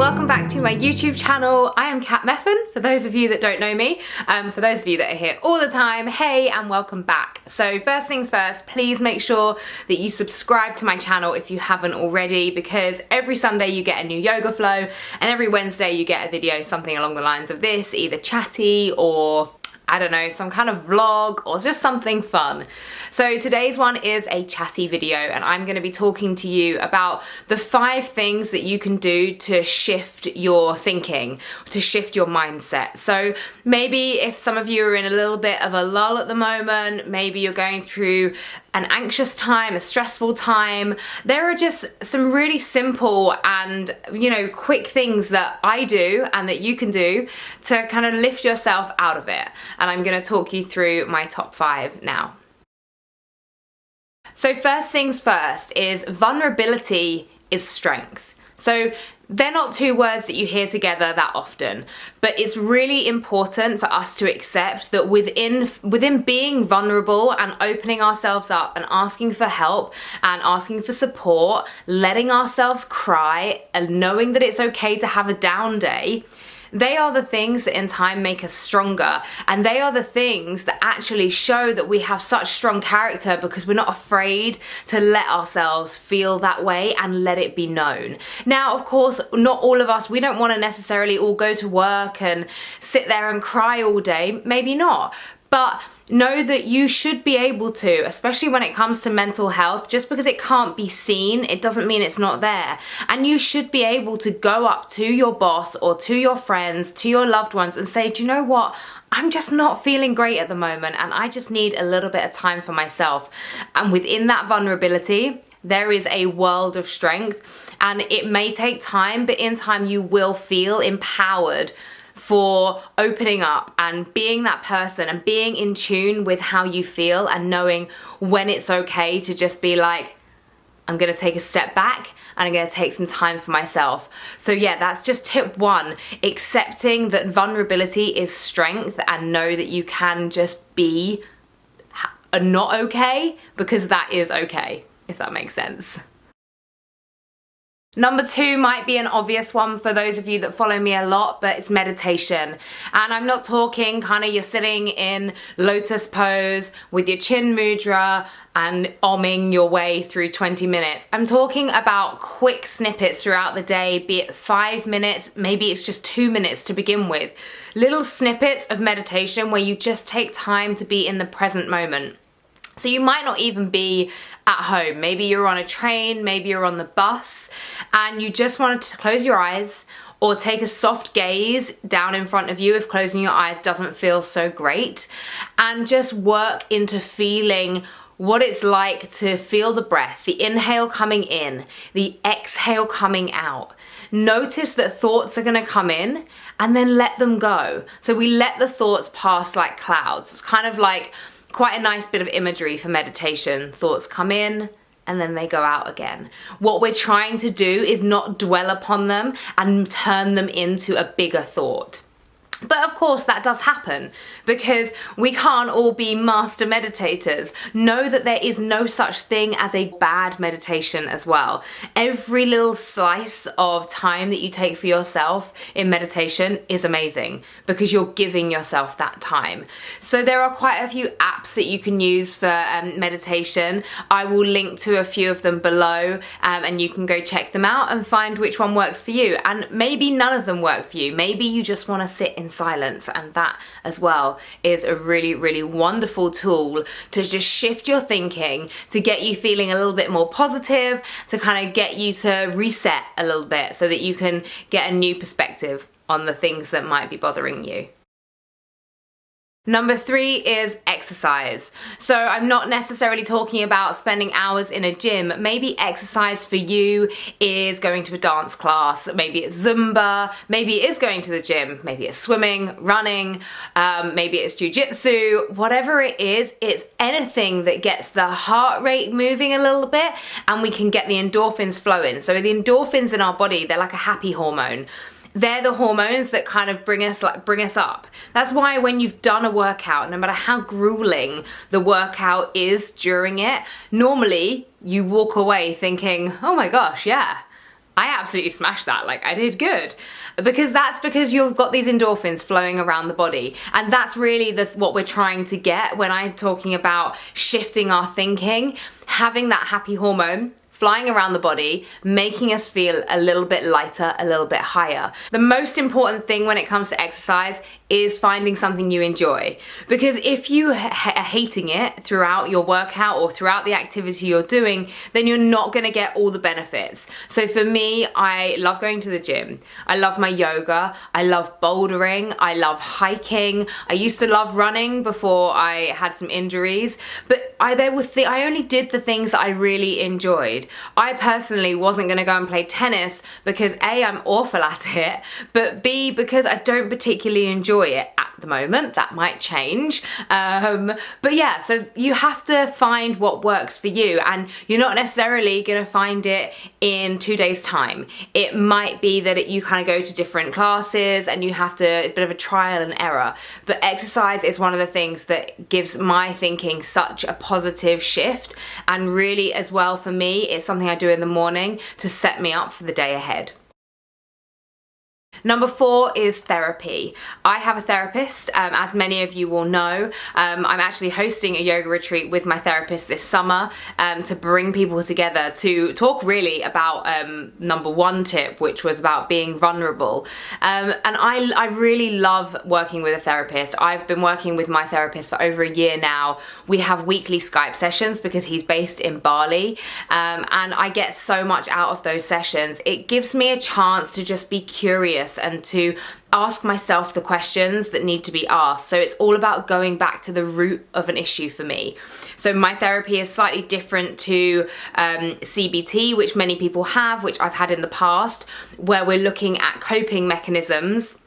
welcome back to my YouTube channel. I am Meffan, for those of you that don't know me. For those of you that are here all the time, hey and welcome back. So first things first, please make sure that you subscribe to my channel if you haven't already, because every Sunday you get a new yoga flow and every Wednesday you get a video, something along the lines of this, either chatty or I don't know, some kind of vlog or just something fun. So today's one is a chatty video and I'm going to be talking to you about the 5 things that you can do to shift your thinking, to shift your mindset. So maybe if some of you are in a little bit of a lull at the moment, maybe you're going through an anxious time, a stressful time, there are just some really simple and, quick things that I do and that you can do to kind of lift yourself out of it. And I'm going to talk you through my top 5 now. So first things first is vulnerability is strength. So they're not 2 words that you hear together that often, but it's really important for us to accept that within being vulnerable and opening ourselves up and asking for help and asking for support, letting ourselves cry and knowing that it's okay to have a down day, they are the things that in time make us stronger, and they are the things that actually show that we have such strong character because we're not afraid to let ourselves feel that way and let it be known. Now, of course, not all of us, we don't want to necessarily all go to work and sit there and cry all day, maybe not, but know that you should be able to, especially when it comes to mental health. Just because it can't be seen, it doesn't mean it's not there. And you should be able to go up to your boss or to your friends, to your loved ones and say, do you know what? I'm just not feeling great at the moment and I just need a little bit of time for myself. And within that vulnerability, there is a world of strength, and it may take time, but in time you will feel empowered for opening up and being that person and being in tune with how you feel and knowing when it's okay to just be like, I'm gonna take a step back and I'm gonna take some time for myself. So yeah, that's just tip 1, accepting that vulnerability is strength and know that you can just be not okay because that is okay, if that makes sense. Number 2 might be an obvious one for those of you that follow me a lot, but it's meditation. And I'm not talking kind of you're sitting in lotus pose with your chin mudra and omming your way through 20 minutes. I'm talking about quick snippets throughout the day, be it 5 minutes, maybe it's just 2 minutes to begin with. Little snippets of meditation where you just take time to be in the present moment. So you might not even be at home. Maybe you're on a train, maybe you're on the bus, and you just want to close your eyes or take a soft gaze down in front of you if closing your eyes doesn't feel so great, and just work into feeling what it's like to feel the breath, the inhale coming in, the exhale coming out. Notice that thoughts are gonna come in and then let them go. So we let the thoughts pass like clouds. It's kind of like quite a nice bit of imagery for meditation. Thoughts come in and then they go out again. What we're trying to do is not dwell upon them and turn them into a bigger thought. But of course that does happen because we can't all be master meditators. Know that there is no such thing as a bad meditation as well. Every little slice of time that you take for yourself in meditation is amazing because you're giving yourself that time. So there are quite a few apps that you can use for meditation. I will link to a few of them below and you can go check them out and find which one works for you. And maybe none of them work for you. Maybe you just want to sit in silence, and that as well is a really, really wonderful tool to just shift your thinking, to get you feeling a little bit more positive, to kind of get you to reset a little bit so that you can get a new perspective on the things that might be bothering you. Number 3 is exercise. So I'm not necessarily talking about spending hours in a gym. Maybe exercise for you is going to a dance class, maybe it's Zumba, maybe it is going to the gym, maybe it's swimming, running, maybe it's jiu-jitsu, whatever it is, it's anything that gets the heart rate moving a little bit and we can get the endorphins flowing. So the endorphins in our body, they're like a happy hormone. They're the hormones that kind of bring us up. That's why when you've done a workout, no matter how grueling the workout is during it, normally you walk away thinking, oh my gosh, yeah, I absolutely smashed that. Like, I did good. Because you've got these endorphins flowing around the body. And that's really what we're trying to get when I'm talking about shifting our thinking, having that happy hormone flying around the body, making us feel a little bit lighter, a little bit higher. The most important thing when it comes to exercise is finding something you enjoy. Because if you are hating it throughout your workout or throughout the activity you're doing, then you're not gonna get all the benefits. So for me, I love going to the gym. I love my yoga. I love bouldering. I love hiking. I used to love running before I had some injuries, but I only did the things that I really enjoyed. I personally wasn't gonna go and play tennis because A, I'm awful at it, but B, because I don't particularly enjoy it at the moment. That might change. But yeah, so you have to find what works for you, and you're not necessarily gonna find it in 2 days' time. It might be that you kind of go to different classes and you have to, a bit of a trial and error. But exercise is one of the things that gives my thinking such a positive shift, and really as well for me, it's something I do in the morning to set me up for the day ahead. Number 4 is therapy. I have a therapist, as many of you will know. I'm actually hosting a yoga retreat with my therapist this summer to bring people together to talk really about number 1 tip, which was about being vulnerable. And I really love working with a therapist. I've been working with my therapist for over a year now. We have weekly Skype sessions because he's based in Bali, and I get so much out of those sessions. It gives me a chance to just be curious and to ask myself the questions that need to be asked. So it's all about going back to the root of an issue for me. So my therapy is slightly different to CBT, which many people have, which I've had in the past, where we're looking at coping mechanisms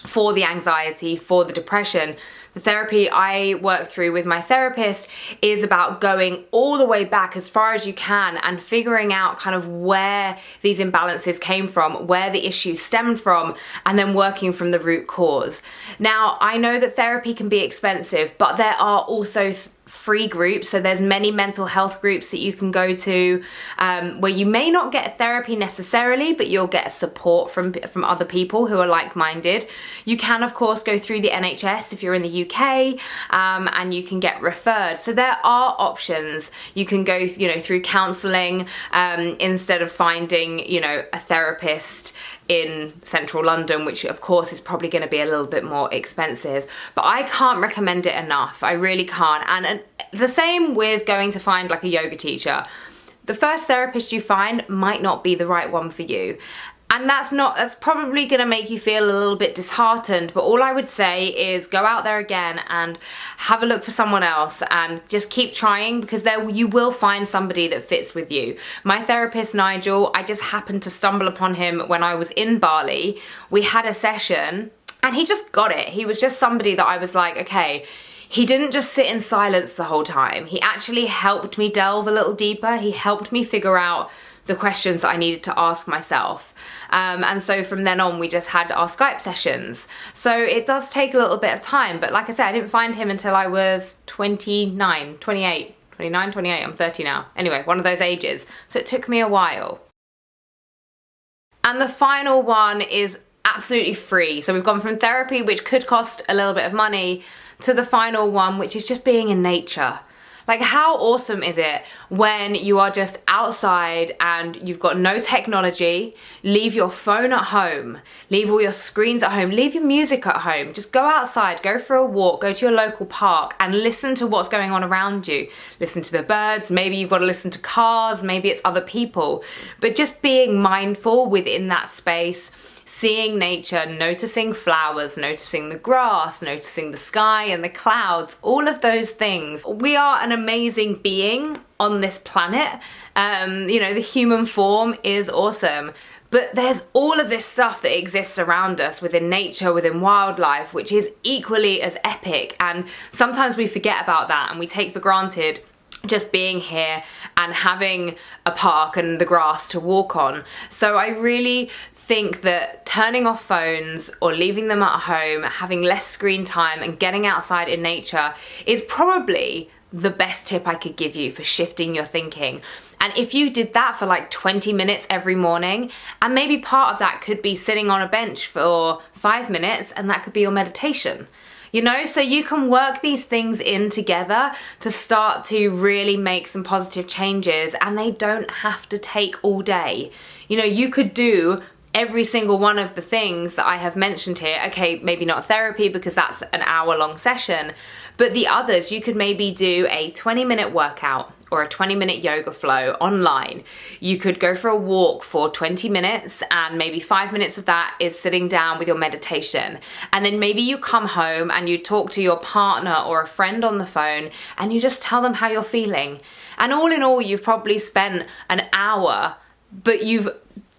for the anxiety, for the depression. The therapy I work through with my therapist is about going all the way back as far as you can and figuring out kind of where these imbalances came from, where the issues stemmed from, and then working from the root cause. Now, I know that therapy can be expensive, but there are also free groups. So there's many mental health groups that you can go to where you may not get therapy necessarily, but you'll get support from other people who are like-minded. You can of course go through the NHS if you're in the UK, and you can get referred. So there are options. You can go through counselling instead of finding a therapist in central London, which of course is probably going to be a little bit more expensive, but I can't recommend it enough. I really can't. And the same with going to find like a yoga teacher. The first therapist you find might not be the right one for you. And that's probably gonna make you feel a little bit disheartened, but all I would say is go out there again and have a look for someone else and just keep trying, because you will find somebody that fits with you. My therapist, Nigel, I just happened to stumble upon him when I was in Bali. We had a session and he just got it. He was just somebody that I was like, okay, he didn't just sit in silence the whole time. He actually helped me delve a little deeper. He helped me figure out the questions that I needed to ask myself. And so from then on, we just had our Skype sessions. So it does take a little bit of time, but like I said, I didn't find him until I was 29, 28, I'm 30 now. Anyway, one of those ages. So it took me a while. And the final one is absolutely free. So we've gone from therapy, which could cost a little bit of money, to the final one, which is just being in nature. Like, how awesome is it when you are just outside and you've got no technology, leave your phone at home, leave all your screens at home, leave your music at home, just go outside, go for a walk, go to your local park and listen to what's going on around you. Listen to the birds, maybe you've got to listen to cars, maybe it's other people, but just being mindful within that space, seeing nature, noticing flowers, noticing the grass, noticing the sky and the clouds, all of those things. We are an amazing being on this planet. The human form is awesome. But there's all of this stuff that exists around us within nature, within wildlife, which is equally as epic. And sometimes we forget about that and we take for granted just being here and having a park and the grass to walk on. So I really think that turning off phones or leaving them at home, having less screen time and getting outside in nature is probably the best tip I could give you for shifting your thinking. And if you did that for like 20 minutes every morning, and maybe part of that could be sitting on a bench for 5 minutes, and that could be your meditation. You know, so you can work these things in together to start to really make some positive changes, and they don't have to take all day. You know, you could do every single one of the things that I have mentioned here. Okay, maybe not therapy because that's an hour-long session, but the others, you could maybe do a 20-minute workout or a 20-minute yoga flow online. You could go for a walk for 20 minutes, and maybe 5 minutes of that is sitting down with your meditation. And then maybe you come home and you talk to your partner or a friend on the phone, and you just tell them how you're feeling. And all in all, you've probably spent an hour, but you've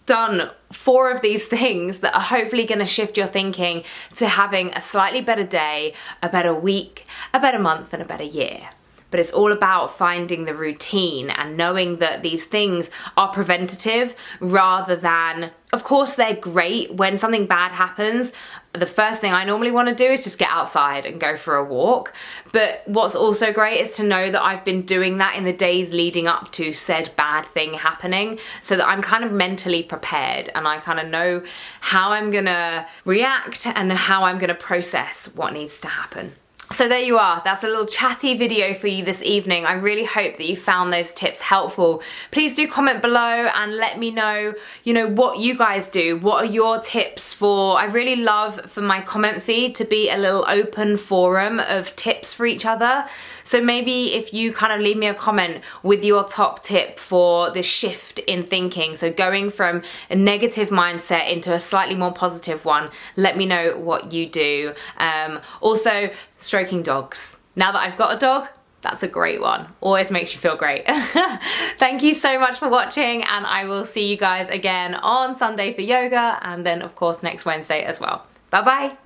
done 4 of these things that are hopefully going to shift your thinking to having a slightly better day, a better week, a better month, and a better year. But it's all about finding the routine and knowing that these things are preventative rather than, of course, they're great when something bad happens. The first thing I normally want to do is just get outside and go for a walk. But what's also great is to know that I've been doing that in the days leading up to said bad thing happening, so that I'm kind of mentally prepared and I kind of know how I'm gonna react and how I'm gonna process what needs to happen. So there you are, that's a little chatty video for you this evening. I really hope that you found those tips helpful. Please do comment below and let me know, what you guys do. What are your tips for, I really love for my comment feed to be a little open forum of tips for each other. So maybe if you kind of leave me a comment with your top tip for the shift in thinking, so going from a negative mindset into a slightly more positive one, let me know what you do. Also, stroking dogs. Now that I've got a dog, that's a great one. Always makes you feel great. Thank you so much for watching, and I will see you guys again on Sunday for yoga, and then of course next Wednesday as well. Bye bye.